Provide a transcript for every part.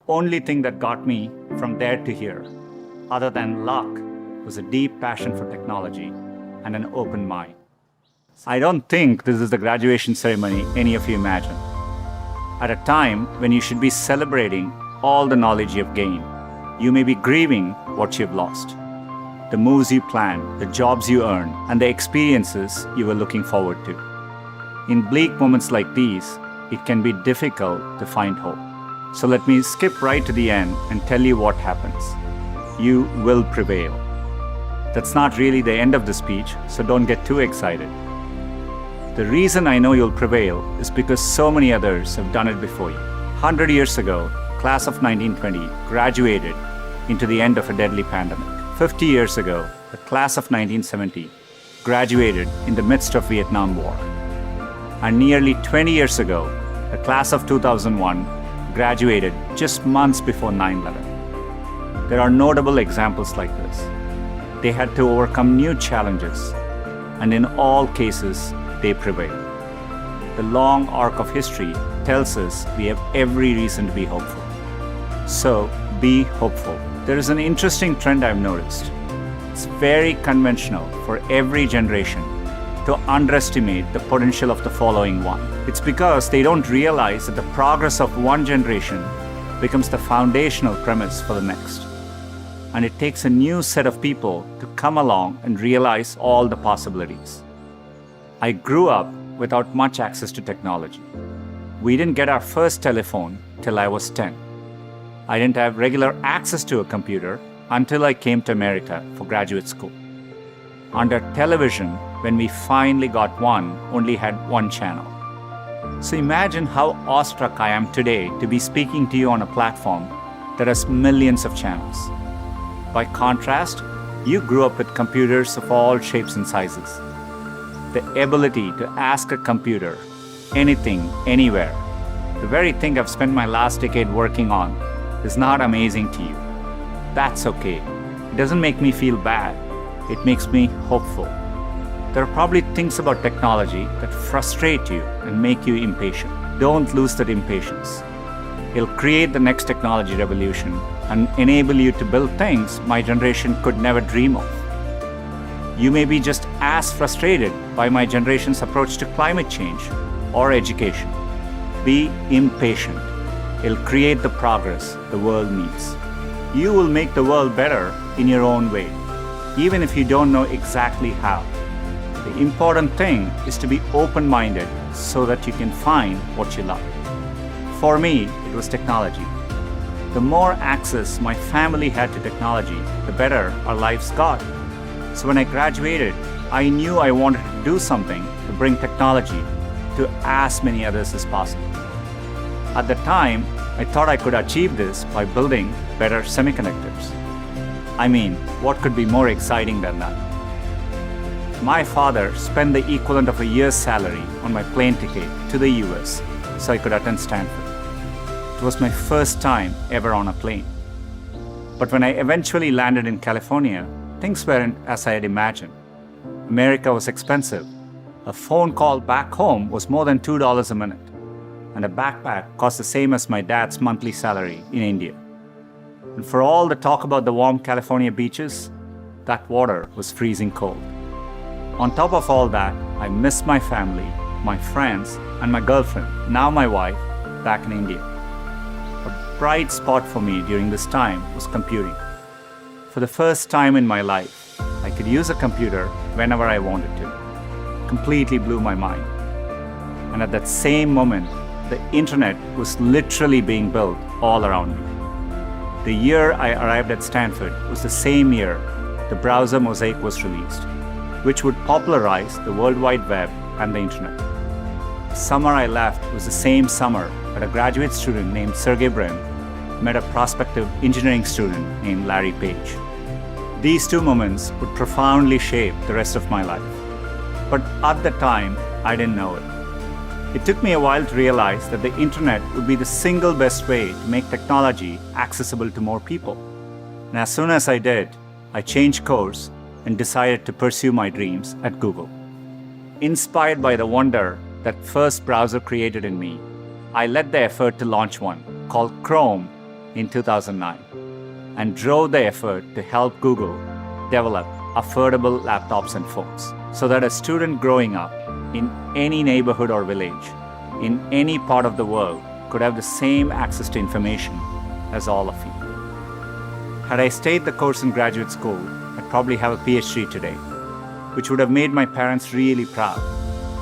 only thing that got me from there to here, other than luck, was a deep passion for technology and an open mind. I don't think this is the graduation ceremony any of you imagine. At a time when you should be celebrating all the knowledge you've gained, you may be grieving what you've lost. The moves you planned, the jobs you earned, and the experiences you were looking forward to. In bleak moments like these, it can be difficult to find hope. So let me skip right to the end and tell you what happens. You will prevail. That's not really the end of the speech, so don't get too excited. The reason I know you'll prevail is because so many others have done it before you. 100 years ago, class of 1920 graduated into the end of a deadly pandemic. 50 years ago, the class of 1970 graduated in the midst of Vietnam War. And nearly 20 years ago, the class of 2001 graduated just months before 9/11. There are notable examples like this. They had to overcome new challenges, and in all cases, they prevailed. The long arc of history tells us we have every reason to be hopeful. So, be hopeful. There is an interesting trend I've noticed. It's very conventional for every generation to underestimate the potential of the following one. It's because they don't realize that the progress of one generation becomes the foundational premise for the next. And it takes a new set of people to come along and realize all the possibilities. I grew up without much access to technology. We didn't get our first telephone till I was 10. I didn't have regular access to a computer until I came to America for graduate school. Under television, when we finally got one, only had one channel. So imagine how awestruck I am today to be speaking to you on a platform that has millions of channels. By contrast, you grew up with computers of all shapes and sizes. The ability to ask a computer anything, anywhere, the very thing I've spent my last decade working on, is not amazing to you. That's okay. It doesn't make me feel bad. It makes me hopeful. There are probably things about technology that frustrate you and make you impatient. Don't lose that impatience. It'll create the next technology revolution and enable you to build things my generation could never dream of. You may be just as frustrated by my generation's approach to climate change or education. Be impatient. It'll create the progress the world needs. You will make the world better in your own way, even if you don't know exactly how. The important thing is to be open-minded so that you can find what you love. For me, it was technology. The more access my family had to technology, the better our lives got. So when I graduated, I knew I wanted to do something to bring technology to as many others as possible. At the time, I thought I could achieve this by building better semiconductors. I mean, what could be more exciting than that? My father spent the equivalent of a year's salary on my plane ticket to the US so I could attend Stanford. It was my first time ever on a plane. But when I eventually landed in California, things weren't as I had imagined. America was expensive. A phone call back home was more than $2 a minute, and a backpack cost the same as my dad's monthly salary in India. And for all the talk about the warm California beaches, that water was freezing cold. On top of all that, I missed my family, my friends, and my girlfriend, now my wife, back in India. A bright spot for me during this time was computing. For the first time in my life, I could use a computer whenever I wanted to. Completely blew my mind. And at that same moment, the internet was literally being built all around me. The year I arrived at Stanford was the same year the browser Mosaic was released, which would popularize the World Wide Web and the internet. The summer I left was the same summer that a graduate student named Sergey Brin met a prospective engineering student named Larry Page. These two moments would profoundly shape the rest of my life. But at the time, I didn't know it. It took me a while to realize that the internet would be the single best way to make technology accessible to more people. And as soon as I did, I changed course and decided to pursue my dreams at Google. Inspired by the wonder that first browser created in me, I led the effort to launch one called Chrome in 2009 and drove the effort to help Google develop affordable laptops and phones so that a student growing up in any neighborhood or village in any part of the world could have the same access to information as all of you. Had I stayed the course in graduate school, I'd probably have a PhD today, which would have made my parents really proud,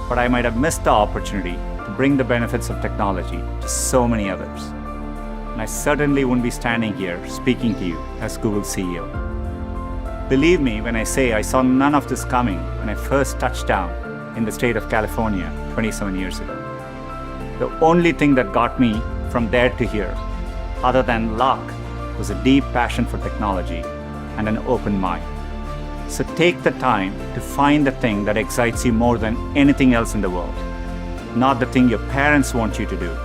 but I might have missed the opportunity to bring the benefits of technology to so many others. And I certainly wouldn't be standing here speaking to you as Google's CEO. Believe me when I say I saw none of this coming when I first touched down in the state of California 27 years ago. The only thing that got me from there to here, other than luck, was a deep passion for technology and an open mind. So take the time to find the thing that excites you more than anything else in the world. Not the thing your parents want you to do,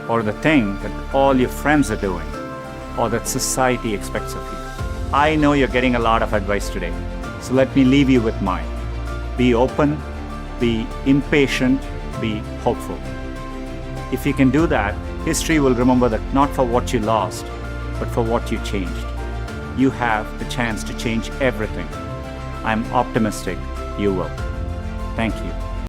or the thing that all your friends are doing, or that society expects of you. I know you're getting a lot of advice today, so let me leave you with mine. Be open, be impatient, be hopeful. If you can do that, history will remember that not for what you lost, but for what you changed. You have the chance to change everything. I'm optimistic you will. Thank you.